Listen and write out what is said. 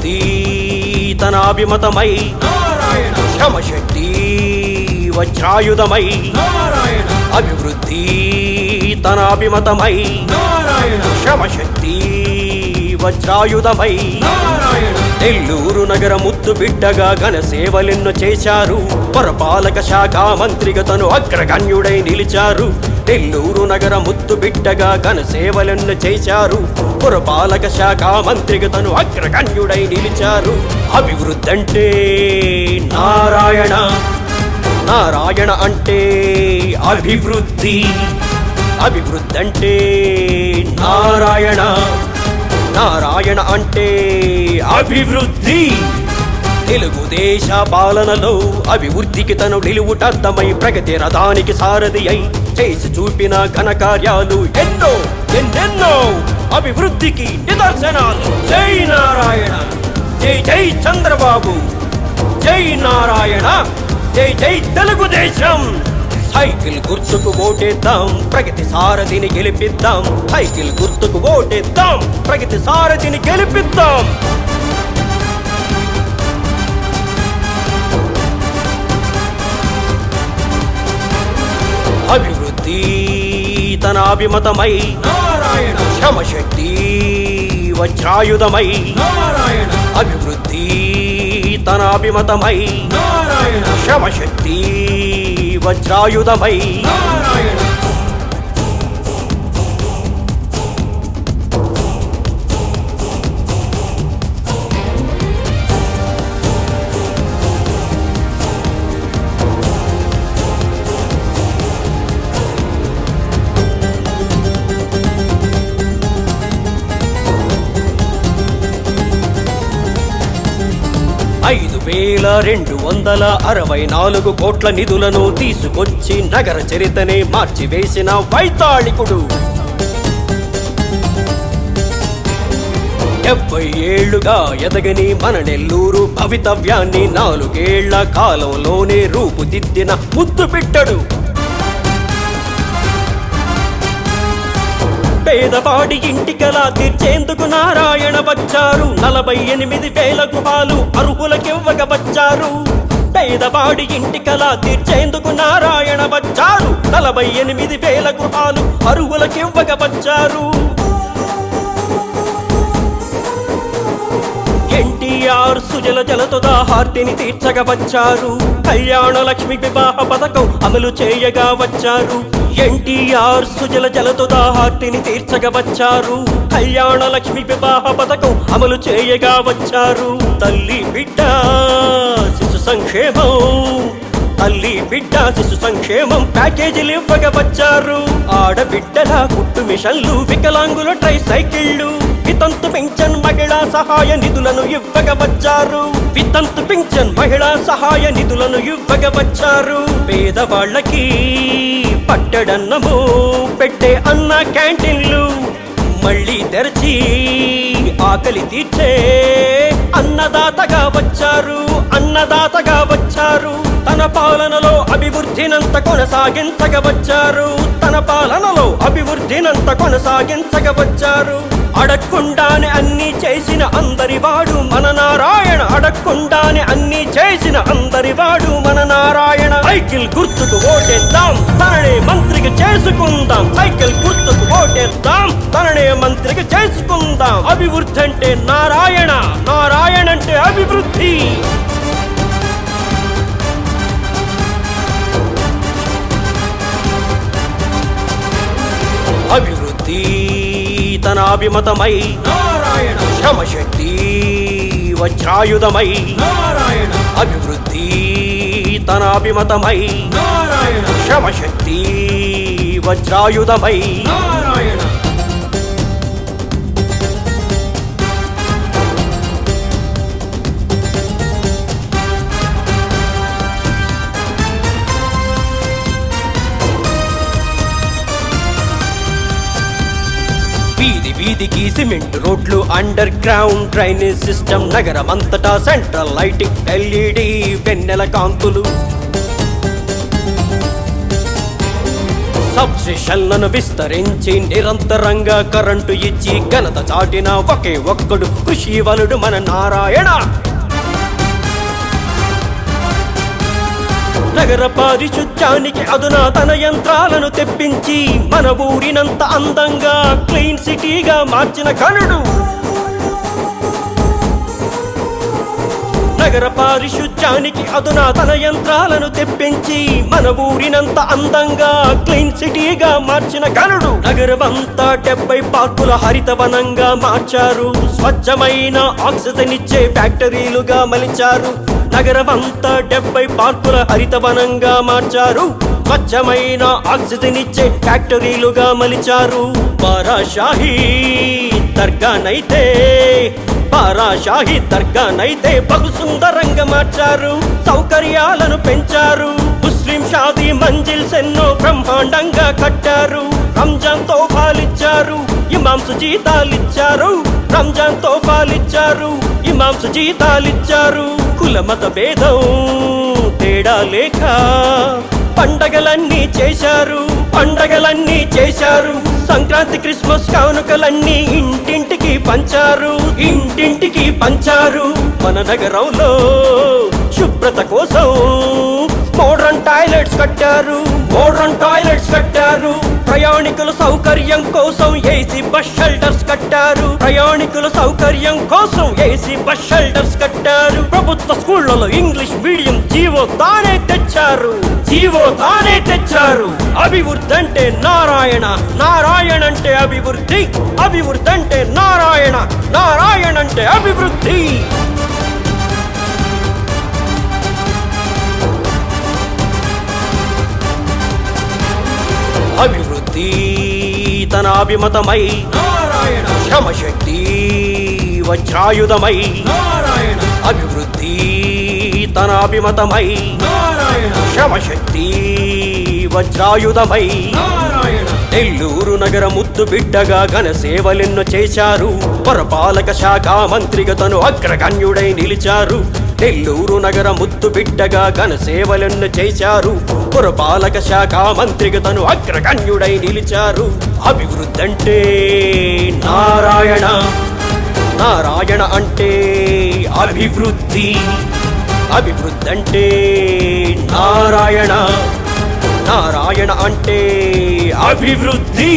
అభివృద్ధి తన అభిమతమై శ్రమశక్తి వజ్రాయుధమై అభివృద్ధి తన అభిమతమై శ్రమశక్తి వజ్రాయుధమై నెల్లూరు నగర ముద్దు బిడ్డగా ఘన సేవలెన్నో చేశారు. పురపాలక శాఖ మంత్రిగా తను అగ్రగణ్యుడై నిలిచారు. నెల్లూరు నగర ముద్దు బిడ్డగా ఘన సేవలెన్నో చేశారు. పురపాలక శాఖ మంత్రిగా తను అగ్రగణ్యుడై నిలిచారు. అభివృద్ధి అంటే నారాయణ, నారాయణ అంటే అభివృద్ధి. అభివృద్ధి అంటే నారాయణ, నారాయణ అంటే అభివృద్ధి. తెలుగుదేశ పాలనలో అభివృద్ధికి తను నిలువుటద్దమై ప్రగతి రథానికి సారథి అయి చేసి చూపిన ఘన కార్యాలు ఎన్నో ఎన్నెన్నో. అభివృద్ధికి నిదర్శనాలు. జై నారాయణ, జై జై చంద్రబాబు, జై నారాయణ, జై జై తెలుగుదేశం. సైకిల్ గుర్తుకు ఓటేద్దాం, ప్రగతి సారథిని గెలిపిద్దాం. సైకిల్ గుర్తుకు ఓటేద్దాం, ప్రగతి సారథిని గెలిపిద్దాం. అభివృద్ధి తన అభిమతమై శ్రమశక్తి వజ్రాయుధమై అభివృద్ధి తన అభిమతమై శ్రమశక్తి వజ్రాయుధమై $5,264 కోట్ల నిధులను తీసుకొచ్చి నగర చరిత్రనే మార్చివేసిన వైతాళికుడు. 70 ఏళ్లుగా ఎదగని మన నెల్లూరు భవితవ్యాన్ని 4 ఏళ్ల కాలంలోనే రూపుదిద్దిన ముద్దు బిడ్డడు. పేదవాడి ఇంటికలా తీర్చేందుకు నారాయణ వచ్చారు. 48,000 గృహాలు అర్హులకివ్వక వచ్చారు. పేదవాడి ఇంటికలా తీర్చేందుకు నారాయణ వచ్చారు. 48,000 గృహాలు అర్హులకివ్వక వచ్చారు. ఎన్టీఆర్ సుజల జలతో దాహార్తిని తీర్చగా వచ్చారు. కళ్యాణ లక్ష్మి వివాహ పథకం అమలు చేయగా వచ్చారు. ఎన్టీఆర్ సుజల జలతో దాహార్తిని తీర్చగా వచ్చారు. కళ్యాణ లక్ష్మి వివాహ పథకం అమలు చేయగా వచ్చారు. తల్లి బిడ్డ శిశు సంక్షేమం, తల్లి బిడ్డ శిశు సంక్షేమం ప్యాకేజీలు ఇవ్వగా వచ్చారు. ఆడబిడ్డల కుట్టు మిషన్లు, వికలాంగుల ట్రై సైకిళ్లు, వితంతు పింఛన్ మహిళా సహాయ నిధులను ఇవ్వగా వచ్చారు. వితంతు పింఛన్ మహిళా సహాయ నిధులను ఇవ్వగా వచ్చారు. పేదవాళ్లకి పట్టడన్నము పెట్టే అన్న క్యాంటీన్లు మళ్ళీ తెరచి ఆకలి తీర్చే అన్నదాతగా వచ్చారు. అన్నదాతగా వచ్చారు. తన పాలనలో అభివృద్ధినంత కొనసాగించగా వచ్చారు. తన పాలనలో అభివృద్ధినంత కొనసాగించగా వచ్చారు. అడగకుండానే అన్ని చేసిన అందరివాడు మన నారాయణ. అడగకుండానే అన్ని చేసిన అందరివాడు మన నారాయణ. సైకిల్ గుర్తుకు ఓటేద్దాం, తననే మంత్రిగా చేసుకుందాం. సైకిల్ గుర్తుకు ఓటేద్దాం, తననే మంత్రిగా చేసుకుందాం. అభివృద్ధి అంటే నారాయణ, నారాయణ అంటే అభివృద్ధి. అభివృద్ధి తన అభిమతమై శ్రమశక్తి వజ్రాయుధమై అభివృద్ధి తన అభిమతమై శ్రమశక్తి వజ్రాయుధమై వీధి వీధికి సిమెంట్ రోడ్లు, అండర్ గ్రౌండ్ డ్రైనేజ్ సిస్టమ్, నగరమంతటా సెంట్రల్ లైటింగ్, LED వెన్నెల కాంతులు, సబ్స్టేషన్లను విస్తరించి నిరంతరంగా కరెంటు ఇచ్చి ఘనత చాటిన ఒకే ఒక్కడు కృషివలుడు మన నారాయణ. నగర పారిశుధ్యానికి అధునాతన యంత్రాలను తెప్పించి మన ఊరినంత అందంగా క్లీన్ సిటీగా మార్చిన ఘనుడు. నగర పారిశుధ్యానికి అధునాతన యంత్రాలను తెప్పించి మన ఊరినంత అందంగా క్లీన్ సిటీగా మార్చిన ఘనుడు. నగరమంతా 70 పార్కుల హరితవనంగా మార్చారు. స్వచ్ఛమైన ఆక్సిజన్ ఇచ్చే ఫ్యాక్టరీలుగా మలిచారు. నగరమంతా 70 పార్కుల హరితవనంగా మార్చారు. స్వచ్ఛమైన ఆక్సిజన్ ఇచ్చే ఫ్యాక్టరీలుగా మలిచారు. బారాషాహి దర్గానైతే బహు సుందరంగా మార్చారు. సౌకర్యాలను పెంచారు. ముస్లిం షాదీ మంజిల్స్ ఎన్నో బ్రహ్మాండంగా కట్టారు. రంజాన్ తోఫాలిచ్చారు. ఇమామ్స్ జీతాలిచ్చారు. రంజాన్ తోఫాలిచ్చారు. ఇమామ్స్ జీతాలిచ్చారు. కుల మత భేదం తేడా లేక పండగలన్నీ చేశారు. సంక్రాంతి క్రిస్మస్ కానుకలన్నీ ఇంటింటికి పంచారు. మన నగరంలో శుభ్రత కోసం మోడ్రన్ టాయిలెట్స్ కట్టారు. ప్రయాణికుల సౌకర్యం కోసం ఏసీ బస్ షెల్టర్స్ కట్టారు. ప్రభుత్వ స్కూళ్లలో ఇంగ్లీష్ మీడియం జీవో తానే తెచ్చారు. అభివృద్ధి అంటే నారాయణ అంటే అభివృద్ధి అంటే నారాయణ అంటే అభివృద్ధి. అభివృద్ధి తన అభిమతమై నారాయణ, శ్రమశక్తి వజ్రాయుధమై నారాయణ. అభివృద్ధి తన అభిమతమై నారాయణ, శ్రమశక్తి వజ్రాయుధమై నారాయణ. నెల్లూరు నగర ముద్దు బిడ్డగా ఘన సేవలెన్నో చేశారు. పురపాలక శాఖ మంత్రిగా తను అగ్రగణ్యుడై నిలిచారు. నెల్లూరు నగర ముద్దు బిడ్డగా ఘన సేవలెన్నో చేశారు. పురపాలక శాఖ మంత్రిగా తను అగ్రగణ్యుడై నిలిచారు. అభివృద్ధి అంటే నారాయణ అంటే అభివృద్ధి అంటే నారాయణ అంటే అభివృద్ధి.